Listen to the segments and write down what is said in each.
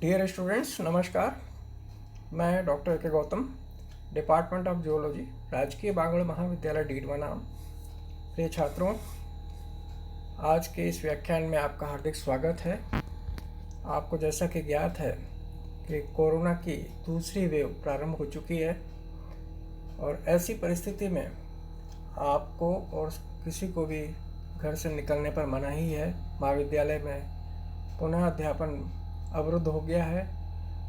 Dear students, नमस्कार। मैं doctor के गौतम, डिपार्टमेंट ऑफ जूलॉजी, राजकीय बागड़ महाविद्यालय डीडवा नाम। प्रिय छात्रों, आज के इस व्याख्यान में आपका हार्दिक स्वागत है। आपको जैसा कि ज्ञात है कि कोरोना की दूसरी वेव प्रारंभ हो चुकी है और ऐसी परिस्थिति में आपको और किसी को भी घर से निकलने पर मनाही है। महाविद्यालय में पुनः अध्यापन अवरुद्ध हो गया है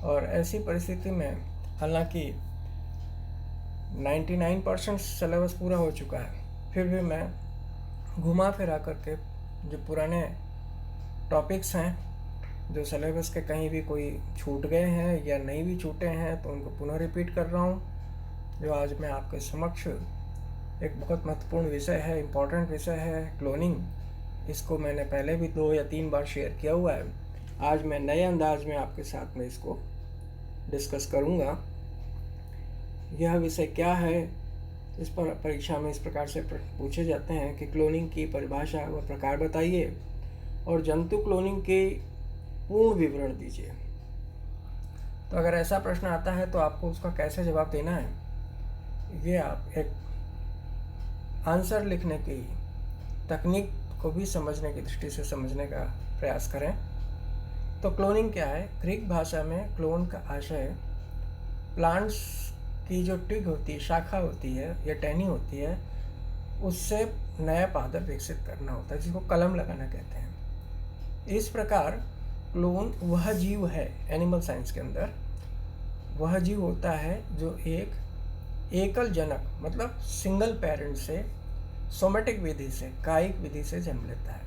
और ऐसी परिस्थिति में हालांकि 99% सिलेबस पूरा हो चुका है, फिर भी मैं घुमा फिरा करके जो पुराने टॉपिक्स हैं, जो सिलेबस के कहीं भी कोई छूट गए हैं या नहीं भी छूटे हैं, तो उनको पुनः रिपीट कर रहा हूँ। जो आज मैं आपके समक्ष एक बहुत महत्वपूर्ण विषय है, इम्पोर्टेंट विषय है, क्लोनिंग। इसको मैंने पहले भी 2 या 3 बार शेयर किया हुआ है। आज मैं नए अंदाज में आपके साथ में इसको डिस्कस करूंगा। यह विषय क्या है, इस पर परीक्षा में इस प्रकार से पूछे जाते हैं कि क्लोनिंग की परिभाषा व प्रकार बताइए और जंतु क्लोनिंग के पूर्ण विवरण दीजिए। तो अगर ऐसा प्रश्न आता है तो आपको उसका कैसे जवाब देना है, ये आप एक आंसर लिखने की तकनीक को भी समझने की दृष्टि से समझने का प्रयास करें। तो क्लोनिंग क्या है? ग्रीक भाषा में क्लोन का आशय प्लांट्स की जो ट्विग होती है, शाखा होती है या टहनी होती है, उससे नया पादप विकसित करना होता है, जिसको कलम लगाना कहते हैं। इस प्रकार क्लोन वह जीव है, एनिमल साइंस के अंदर वह जीव होता है जो एक एकल जनक मतलब सिंगल पेरेंट से सोमेटिक विधि से, कायिक विधि से जन्म लेता है।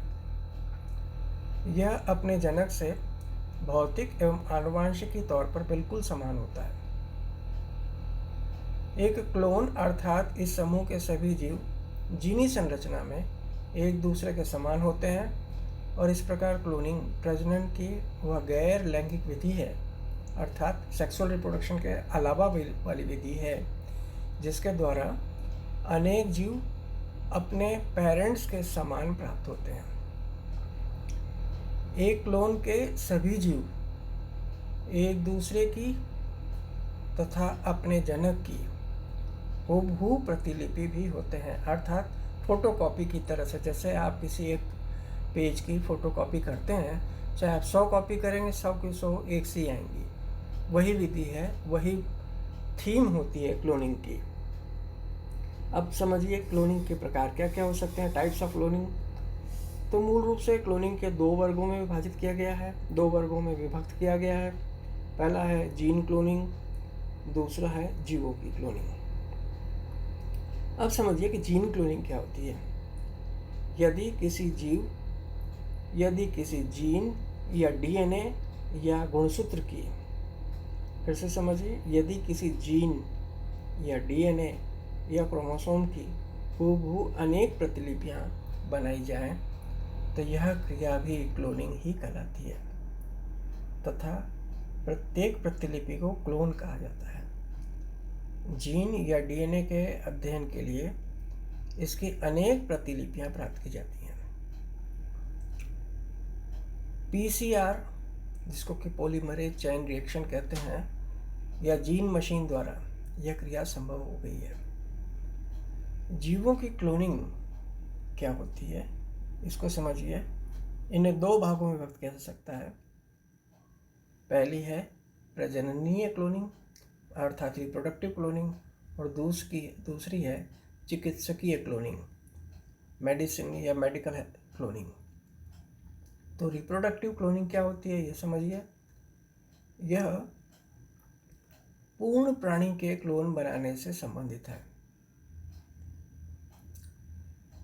यह अपने जनक से भौतिक एवं आनुवांशिकी तौर पर बिल्कुल समान होता है। एक क्लोन अर्थात इस समूह के सभी जीव जीनी संरचना में एक दूसरे के समान होते हैं और इस प्रकार क्लोनिंग प्रजनन की वह गैर लैंगिक विधि है, अर्थात सेक्सुअल रिप्रोडक्शन के अलावा वाली विधि है, जिसके द्वारा अनेक जीव अपने पेरेंट्स के समान प्राप्त होते हैं। एक क्लोन के सभी जीव एक दूसरे की तथा अपने जनक की हूबहू प्रतिलिपि भी होते हैं, अर्थात फोटोकॉपी की तरह से। जैसे आप किसी एक पेज की फोटोकॉपी करते हैं, चाहे आप 100 कॉपी करेंगे, 100 की 100 एक सी आएंगी। वही विधि है, वही थीम होती है क्लोनिंग की। अब समझिए क्लोनिंग के प्रकार क्या क्या हो सकते हैं, टाइप्स ऑफ क्लोनिंग। तो मूल रूप से क्लोनिंग के 2 वर्गों में विभाजित किया गया है, 2 वर्गों में विभक्त किया गया है। पहला है जीन क्लोनिंग, दूसरा है जीवों की क्लोनिंग। अब समझिए कि जीन क्लोनिंग क्या होती है। यदि किसी जीन या डीएनए या गुणसूत्र की, फिर से समझिए, यदि किसी जीन या डीएनए या क्रोमोसोम की हूबहू अनेक प्रतिलिपियां बनाई जाएं, तो यह क्रिया भी क्लोनिंग ही कहलाती है तथा प्रत्येक प्रतिलिपि को क्लोन कहा जाता है। जीन या डीएनए के अध्ययन के लिए इसकी अनेक प्रतिलिपियां प्राप्त की जाती हैं। पीसीआर, जिसको कि पॉलीमरेज चेन रिएक्शन कहते हैं, या जीन मशीन द्वारा यह क्रिया संभव हो गई है। जीवों की क्लोनिंग क्या होती है, इसको समझिए। इन्हें 2 भागों में व्यक्त किया जा सकता है। पहली है प्रजननीय क्लोनिंग अर्थात रिप्रोडक्टिव क्लोनिंग, और दूसरी है चिकित्सकीय क्लोनिंग, मेडिसिन या मेडिकल क्लोनिंग। तो रिप्रोडक्टिव क्लोनिंग क्या होती है, ये समझिए। यह पूर्ण प्राणी के क्लोन बनाने से संबंधित है।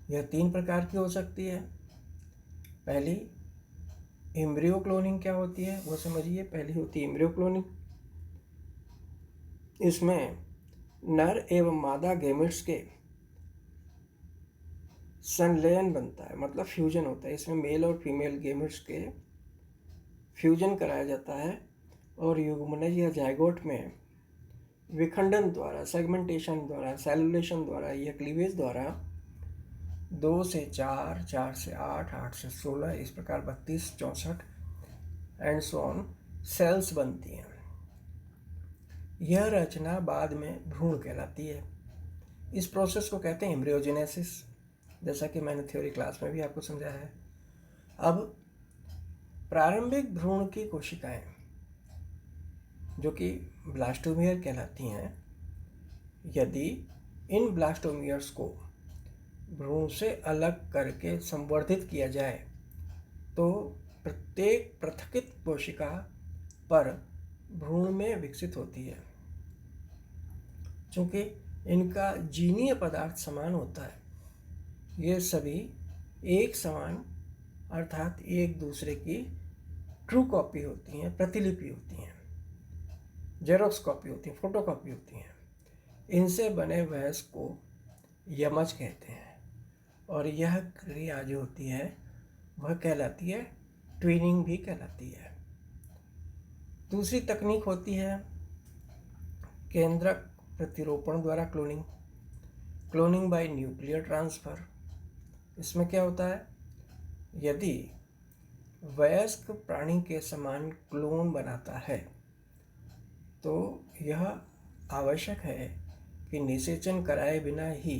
यह 3 प्रकार की हो सकती है। पहली एम्ब्रियो क्लोनिंग क्या होती है, वो समझिए। पहली होती है एम्ब्रियो क्लोनिंग। इसमें नर एवं मादा गैमेट्स के संलयन बनता है, मतलब फ्यूजन होता है। इसमें मेल और फीमेल गैमेट्स के फ्यूजन कराया जाता है और युग्मनज या जायगोट में विखंडन द्वारा, सेगमेंटेशन द्वारा, सेलुलेशन द्वारा या क्लीवेज द्वारा 2 से 4 से 8 से 16, इस प्रकार 32, 64 एंड सो ऑन सेल्स बनती हैं। यह रचना बाद में भ्रूण कहलाती है। इस प्रोसेस को कहते हैं एम्ब्रियोजेनेसिस, जैसा कि मैंने थ्योरी क्लास में भी आपको समझाया है। अब प्रारंभिक भ्रूण की कोशिकाएं जो कि ब्लास्टोमियर कहलाती हैं, यदि इन ब्लास्टोमियर्स को भ्रूण से अलग करके संवर्धित किया जाए तो प्रत्येक पृथकित कोशिका पर भ्रूण में विकसित होती है। चूँकि इनका जीनीय पदार्थ समान होता है, ये सभी एक समान अर्थात एक दूसरे की ट्रू कॉपी होती हैं, प्रतिलिपि होती हैं, जेरोक्स कॉपी होती हैं, फोटो कॉपी होती हैं। इनसे बने वयस्क को यमज कहते हैं और यह क्रिया जो होती है वह कहलाती है ट्विनिंग भी कहलाती है। दूसरी तकनीक होती है केंद्रक प्रतिरोपण द्वारा cloning, cloning bye nuclear transfer. इसमें क्या होता है, यदि वयस्क प्राणी के समान क्लोन बनाता है तो यह आवश्यक है कि निषेचन कराए बिना ही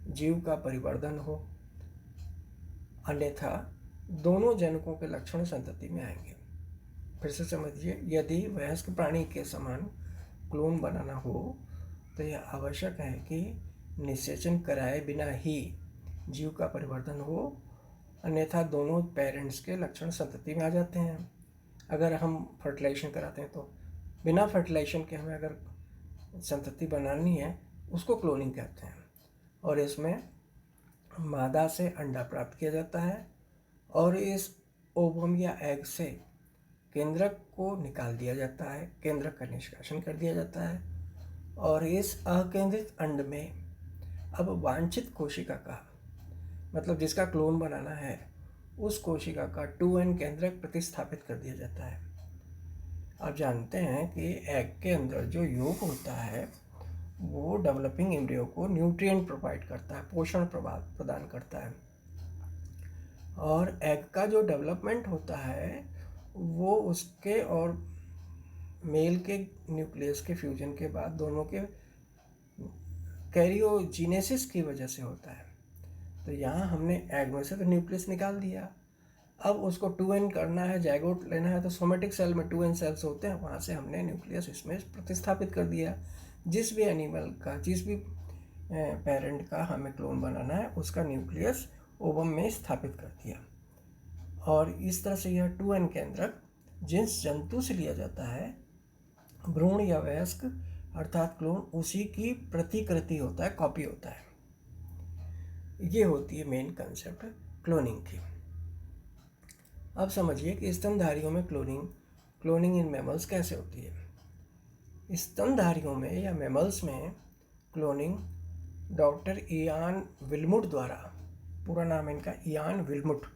जीव का परिवर्धन हो, अन्यथा दोनों जनकों के लक्षण संतति में आएंगे। फिर से समझिए, यदि वयस्क प्राणी के समान क्लोन बनाना हो तो यह आवश्यक है कि निषेचन कराए बिना ही जीव का परिवर्तन हो, अन्यथा दोनों पेरेंट्स के लक्षण संतति में आ जाते हैं। अगर हम फर्टिलाइजेशन कराते हैं तो बिना फर्टिलाइजेशन के हमें अगर संतति बनानी है उसको क्लोनिंग कहते हैं। और इसमें मादा से अंडा प्राप्त किया जाता है और इस ओवम या एग से केंद्रक को निकाल दिया जाता है, केंद्रक का निष्कासन कर दिया जाता है और इस अकेंद्रित अंड में अब वांछित कोशिका का, मतलब जिसका क्लोन बनाना है, उस कोशिका का 2n केंद्रक प्रतिस्थापित कर दिया जाता है। आप जानते हैं कि एग के अंदर जो योग होता है वो डेवलपिंग एम्ब्रियो को न्यूट्रिएंट प्रोवाइड करता है, पोषण प्रदान करता है। और एग का जो डेवलपमेंट होता है वो उसके और मेल के न्यूक्लियस के फ्यूजन के बाद दोनों के कैरियोजीनेसिस की वजह से होता है। तो यहाँ हमने एग में से तो न्यूक्लियस निकाल दिया, अब उसको 2n करना है, जाइगोट लेना है, तो सोमेटिक सेल में 2n सेल्स होते हैं, वहाँ से हमने न्यूक्लियस इसमें प्रतिस्थापित कर दिया। जिस भी एनिमल का, जिस भी पेरेंट का हमें क्लोन बनाना है उसका न्यूक्लियस ओवम में स्थापित कर दिया। और इस तरह से यह 2n केंद्रक जिस जंतु से लिया जाता है, भ्रूण या वयस्क अर्थात क्लोन, उसी की प्रतिकृति होता है, कॉपी होता है। ये होती है मेन कंसेप्ट क्लोनिंग की। अब समझिए कि स्तनधारियों में क्लोनिंग इन मैमल्स कैसे होती है। स्तनधारियों में या मैमल्स में क्लोनिंग डॉक्टर इयान विल्मुट द्वारा, पूरा नाम है इनका इयान विल्मुट,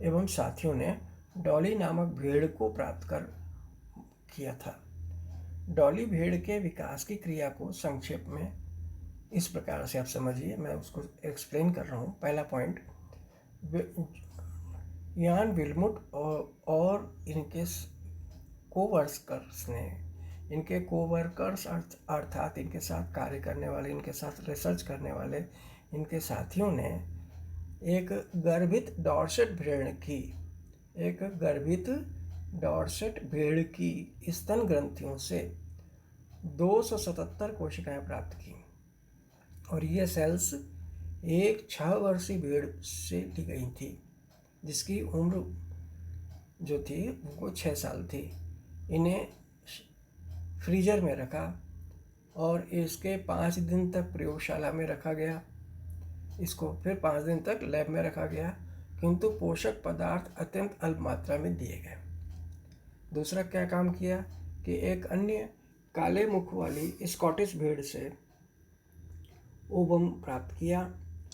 एवं साथियों ने डॉली नामक भेड़ को प्राप्त कर किया था। डॉली भेड़ के विकास की क्रिया को संक्षेप में इस प्रकार से आप समझिए, मैं उसको एक्सप्लेन कर रहा हूँ। पहला पॉइंट, इयान विल्मुट और इनके कोवर्कर्स अर्थात इनके साथ कार्य करने वाले, इनके साथ रिसर्च करने वाले इनके साथियों ने एक गर्भित डॉर्सेट भेड़ की स्तन ग्रंथियों से 277 कोशिकाएं प्राप्त की और ये सेल्स एक 6 वर्षीय भेड़ से ली गई थी जिसकी उम्र जो थी वो 6 साल थी। इन्हें फ्रीजर में रखा और इसके 5 दिन तक प्रयोगशाला में रखा गया, इसको फिर 5 दिन तक लैब में रखा गया, किंतु पोषक पदार्थ अत्यंत अल्प मात्रा में दिए गए। दूसरा क्या काम किया कि एक अन्य काले मुख वाली स्कॉटिश भेड़ से ओवम प्राप्त किया,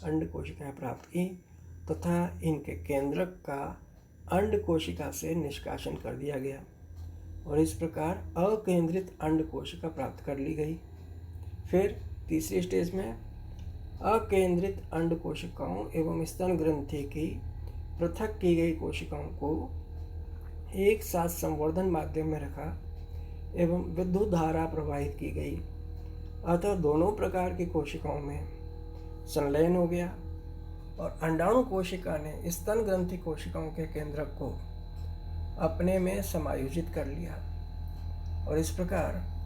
अंड कोशिकाएं प्राप्त की तथा इनके केंद्रक का अंड कोशिका से निष्कासन कर दिया गया और इस प्रकार अकेंद्रित अंड कोशिका प्राप्त कर ली गई। फिर तीसरी स्टेज में अकेंद्रित अंड कोशिकाओं एवं स्तन ग्रंथि की पृथक की गई कोशिकाओं को एक साथ संवर्धन माध्यम में रखा एवं विद्युत धारा प्रवाहित की गई, अतः दोनों प्रकार की कोशिकाओं में संलयन हो गया और अंडाणु कोशिका ने स्तन ग्रंथि कोशिकाओं के केंद्रक को अपने में समायोजित कर लिया और इस प्रकार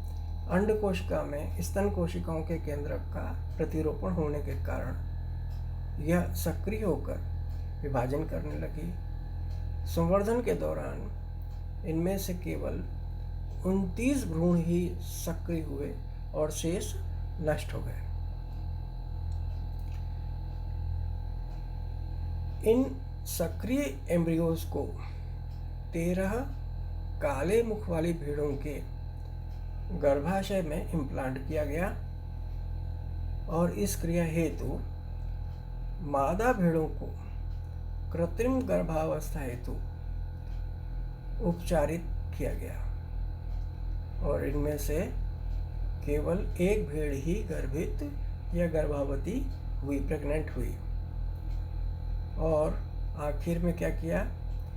अंड कोशिका में स्तन कोशिकाओं के केंद्रक का प्रतिरोपण होने के कारण यह सक्रिय होकर विभाजन करने लगी। संवर्धन के दौरान इनमें से केवल 29 भ्रूण ही सक्रिय हुए और शेष नष्ट हो गए। इन सक्रिय एम्ब्रियोज को 13 काले मुख वाली भेड़ों के गर्भाशय में इम्प्लांट किया गया और इस क्रिया हेतु मादा भेड़ों को कृत्रिम गर्भावस्था हेतु उपचारित किया गया और इनमें से केवल एक भेड़ ही गर्भित या गर्भवती हुई, प्रेग्नेंट हुई। और आखिर में क्या किया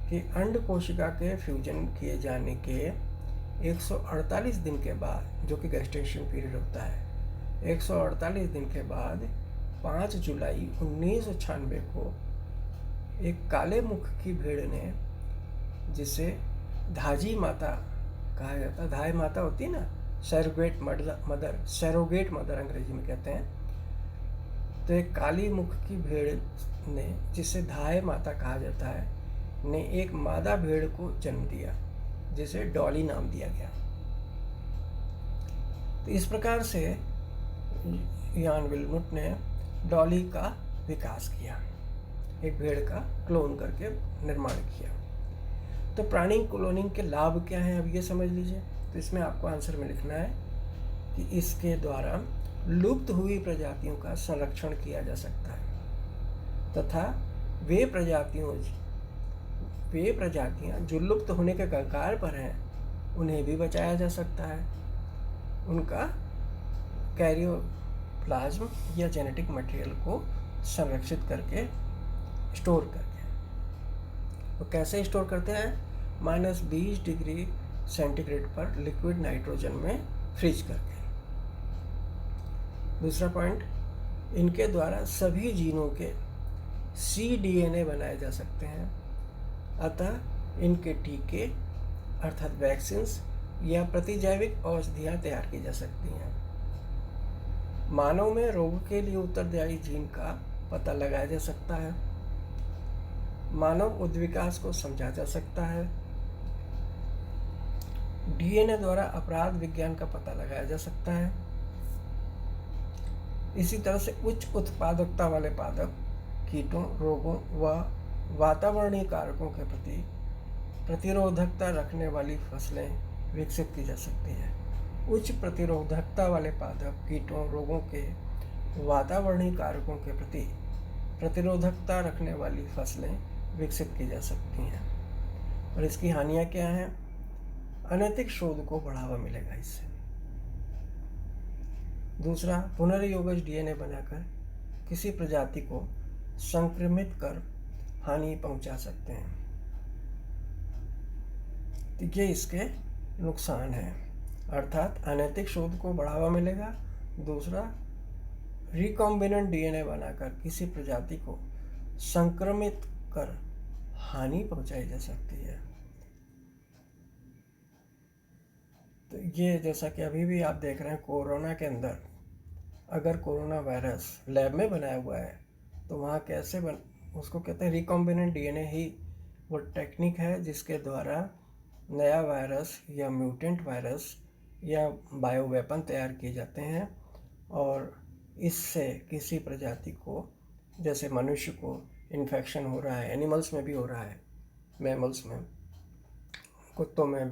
कि अंड कोशिका के फ्यूजन किए जाने के 148 दिन के बाद, जो कि गेस्टेशन पीरियड होता है, 148 दिन के बाद 5 जुलाई 1996 को एक काले मुख की भेड़ ने, जिसे धाजी माता कहा जाता है, धाय माता होती है ना, सैरोगेट मदर अंग्रेजी में कहते हैं, तो एक काली मुख की भेड़ ने, जिसे धाय माता कहा जाता है, ने एक मादा भेड़ को जन्म दिया जिसे डॉली नाम दिया गया। तो इस प्रकार से यान विल्मुट ने डॉली का विकास किया, एक भेड़ का क्लोन करके निर्माण किया। तो प्राणी क्लोनिंग के लाभ क्या हैं, अब ये समझ लीजिए। तो इसमें आपको आंसर में लिखना है कि इसके द्वारा लुप्त हुई प्रजातियों का संरक्षण किया जा सकता है तथा वे प्रजातियां जो लुप्त होने के कगार पर हैं उन्हें भी बचाया जा सकता है, उनका कैरियोप्लाज्म या जेनेटिक मटेरियल को संरक्षित करके, स्टोर करके। तो कैसे स्टोर करते हैं? -20 डिग्री सेंटीग्रेड पर लिक्विड नाइट्रोजन में फ्रीज करके। दूसरा पॉइंट, इनके द्वारा सभी जीनों के cDNA बनाए जा सकते हैं, अतः इनके टीके अर्थात वैक्सीन्स या प्रतिजैविक औषधियाँ तैयार की जा सकती हैं। मानव में रोग के लिए उत्तरदायी जीन का पता लगाया जा सकता है, मानव उद्विकास को समझा जा सकता है, DNA द्वारा अपराध विज्ञान का पता लगाया जा सकता है। इसी तरह से उच्च उत्पादकता वाले पादप, कीटों, रोगों व वातावरणीय कारकों के प्रति प्रतिरोधकता रखने वाली फसलें विकसित की जा सकती हैं। उच्च प्रतिरोधकता वाले पादप, कीटों, रोगों के वातावरणीय कारकों के प्रति प्रतिरोधकता रखने वाली फसलें विकसित की जा सकती हैं। और इसकी हानियाँ क्या हैं? अनैतिक शोध को बढ़ावा मिलेगा इससे। दूसरा, पुनर्योगज DNA बनाकर किसी प्रजाति को संक्रमित कर हानि पहुंचा सकते हैं। तो ये इसके नुकसान हैं, अर्थात अनैतिक शोध को बढ़ावा मिलेगा। दूसरा, रिकॉम्बिनेंट DNA बनाकर किसी प्रजाति को संक्रमित कर हानि पहुंचाई जा सकती है। तो ये जैसा कि अभी भी आप देख रहे हैं, कोरोना के अंदर अगर कोरोना वायरस लैब में बनाया हुआ है तो वहाँ कैसे उसको कहते हैं रिकॉम्बिनेंट DNA ही वो टेक्निक है जिसके द्वारा नया वायरस या म्यूटेंट वायरस या बायो वेपन तैयार किए जाते हैं और इससे किसी प्रजाति को, जैसे मनुष्य को इन्फेक्शन हो रहा है, एनिमल्स में भी हो रहा है, मैमल्स में, कुत्तों में,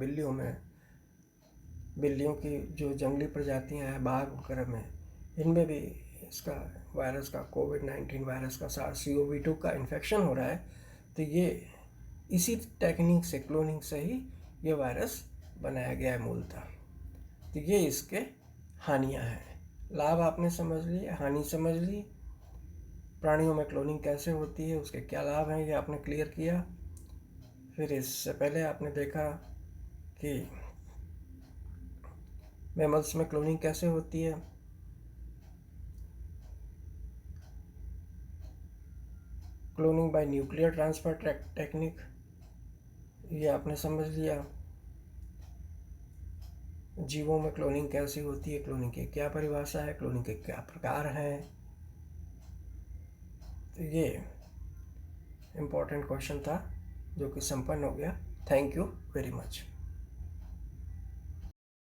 बिल्लियों की जो जंगली प्रजातियां हैं, बाघ वगैरह में, इनमें भी इसका वायरस का कोविड-19 वायरस का SARS-CoV-2 का इन्फेक्शन हो रहा है। तो ये इसी टेक्निक से, क्लोनिंग से ही ये वायरस बनाया गया है मूलतः। तो ये इसके हानियां हैं। लाभ आपने समझ लिए, हानि समझ ली। प्राणियों में क्लोनिंग कैसे होती है, उसके क्या लाभ हैं, ये आपने क्लियर किया। फिर इससे पहले आपने देखा कि मैमल्स में क्लोनिंग कैसे होती है। Cloning bye nuclear transfer technique, ये आपने समझ लिया। जीवों में क्लोनिंग कैसी होती है, क्लोनिंग की क्या परिभाषा है, क्लोनिंग के क्या प्रकार हैं। तो ये इम्पोर्टेंट क्वेश्चन था जो कि संपन्न हो गया। Thank you very much.